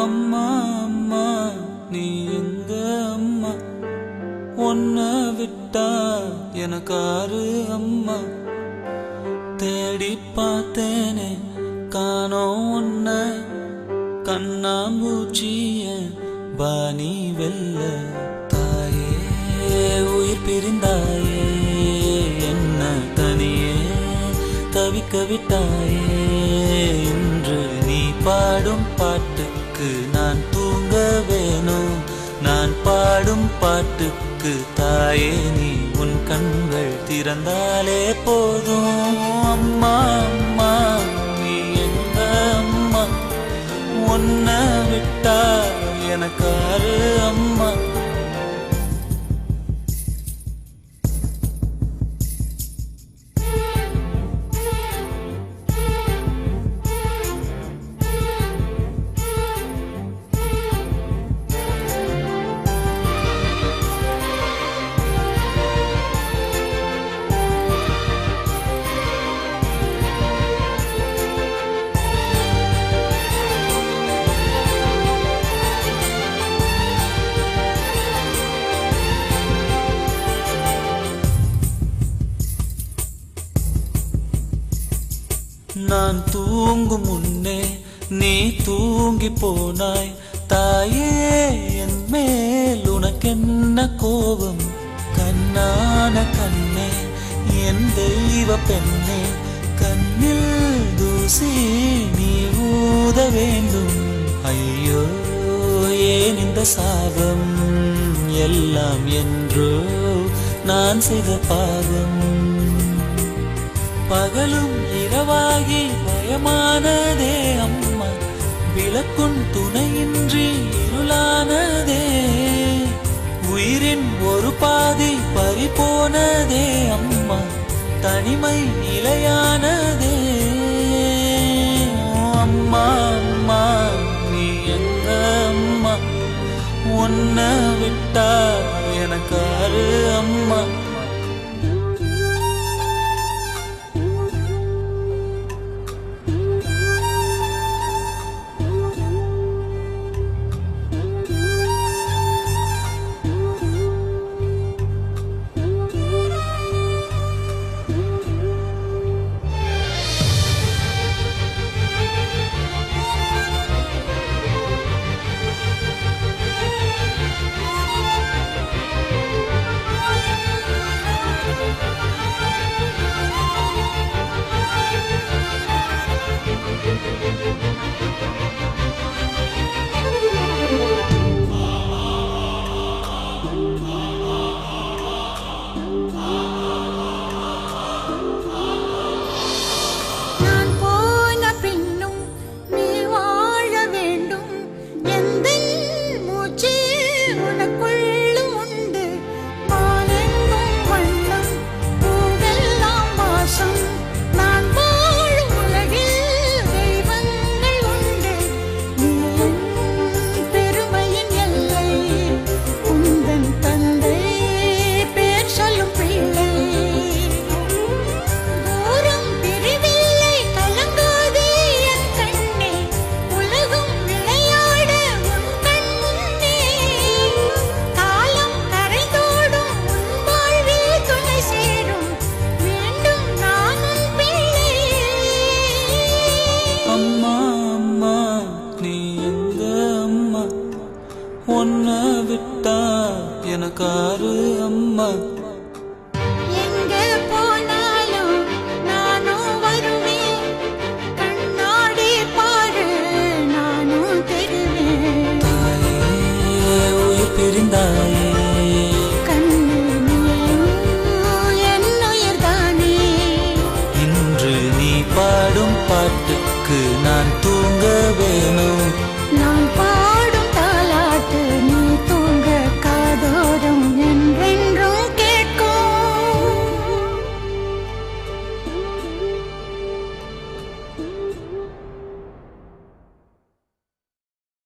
அம்மா அம்மா நீ எங்க அம்மா, உன்னை விட்டா எனக்காரு அம்மா. தேடி பார்த்தேனே காணோம் உன்னை, கண்ணாம்பூச்சிய பாணி வெல்ல. தாயே உயிர் பிரிந்தாயே, என்ன தனியே தவிக்க விட்டாயே. இன்று நீ பாடும் பாட்டுக்கு நான் தூங்க வேணும், நான் பாடும் பாட்டுக்கு தாயே நீ உன் கண்கள் திறந்தாலே போதும். அம்மா அம்மா நீ எங்க அம்மா, உன்னை விட்டா எனக்காரு அம்மா. நான் தூங்கும் முன்னே நீ தூங்கி போனாய் தாயே, என் மேல் உனக்கென்ன கோபம். கண்ணான கண்ணே என் தெய்வ பெண்ணே, கண்ணில் தூசி நீ ஊத வேண்டும். ஐயோ ஏன் இந்த சாபம், எல்லாம் என்றோ நான் செய்த பாவம். பகலும் இரவாகி பயமானதே அம்மா, விளக்குன் துணையின்றி இருளானதே. உயிரின் ஒரு பாதி பறிபோனதே அம்மா, தனிமை நிலையானதே. அம்மா அம்மா நீ எங்க அம்மா, உன்னை விட்டா எனக்காரு அம்மா. உன்னை விட்டா எனக்காரு அம்மா.